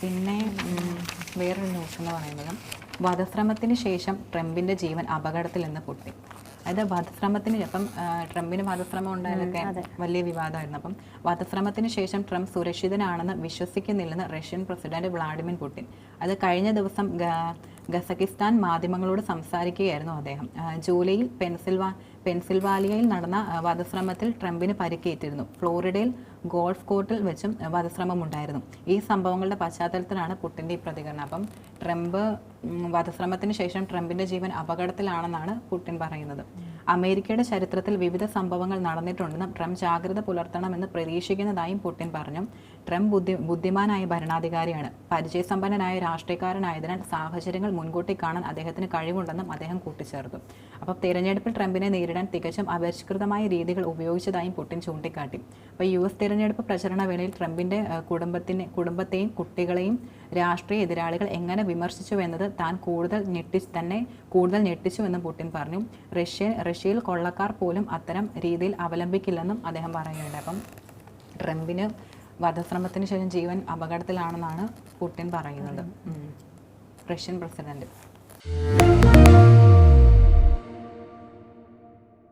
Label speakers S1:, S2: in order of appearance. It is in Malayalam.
S1: പിന്നെ വേറൊരു ന്യൂസ് എന്ന് പറയുന്നത് വധശ്രമത്തിന് ശേഷം ട്രംപിൻ്റെ ജീവൻ അപകടത്തിൽ നിന്ന് പൊട്ടി. അതായത് വധശ്രമത്തിന് അപ്പം ട്രംപിന് വധശ്രമം ഉണ്ടായതൊക്കെ വലിയ വിവാദമായിരുന്നു. അപ്പം വധശ്രമത്തിന് ശേഷം ട്രംപ് സുരക്ഷിതനാണെന്ന് വിശ്വസിക്കുന്നില്ലെന്ന് റഷ്യൻ പ്രസിഡന്റ് വ്ളാഡിമിർ പുടിൻ. അത് കഴിഞ്ഞ ദിവസം കസക്കിസ്ഥാൻ മാധ്യമങ്ങളോട് സംസാരിക്കുകയായിരുന്നു അദ്ദേഹം. ജൂലൈയിൽ പെൻസിൽവാനിയയിൽ നടന്ന വധശ്രമത്തിൽ ട്രംപിന് പരിക്കേറ്റിരുന്നു. ഫ്ലോറിഡയിൽ ഗോൾഫ് കോർട്ടിൽ വെച്ചും വധശ്രമമുണ്ടായിരുന്നു. ഈ സംഭവങ്ങളുടെ പശ്ചാത്തലത്തിലാണ് പുടിൻ്റെ ഈ പ്രതികരണം. അപ്പം ട്രംപ് വധശ്രമത്തിന് ശേഷം ട്രംപിൻ്റെ ജീവൻ അപകടത്തിലാണെന്നാണ് പുടിൻ പറയുന്നത്. അമേരിക്കയുടെ ചരിത്രത്തിൽ വിവിധ സംഭവങ്ങൾ നടന്നിട്ടുണ്ടെന്നും ട്രംപ് ജാഗ്രത പുലർത്തണമെന്ന് പ്രതീക്ഷിക്കുന്നതായും പുടിൻ പറഞ്ഞു. ട്രംപ് ബുദ്ധിമാനായ ഭരണാധികാരിയാണ്. പരിചയസമ്പന്നനായ രാഷ്ട്രീയക്കാരനായതിനാൽ സാഹചര്യങ്ങൾ മുൻകൂട്ടി കാണാൻ അദ്ദേഹത്തിന് കഴിവുണ്ടെന്നും അദ്ദേഹം കൂട്ടിച്ചേർത്തു. അപ്പോൾ തെരഞ്ഞെടുപ്പിൽ ട്രംപിനെ നേരിടാൻ തികച്ചും അപരിഷ്കൃതമായ രീതികൾ ഉപയോഗിച്ചതായും പുടിൻ ചൂണ്ടിക്കാട്ടി. അപ്പോൾ US തെരഞ്ഞെടുപ്പ് പ്രചരണ വേളയിൽ ട്രംപിൻ്റെ കുടുംബത്തെയും കുട്ടികളെയും രാഷ്ട്രീയ എതിരാളികൾ എങ്ങനെ വിമർശിച്ചുവെന്നത് തന്നെ കൂടുതൽ ഞെട്ടിച്ചുവെന്നും പുടിൻ പറഞ്ഞു. റഷ്യയിൽ കൊള്ളക്കാർ പോലും അത്തരം രീതിയിൽ അവലംബിക്കില്ലെന്നും അദ്ദേഹം പറയുന്നുണ്ട്. അപ്പം ട്രംപിന് വധശ്രമത്തിന് ശേഷം ജീവൻ അപകടത്തിലാണെന്നാണ് പുടിൻ പറയുന്നത്, റഷ്യൻ പ്രസിഡന്റ്.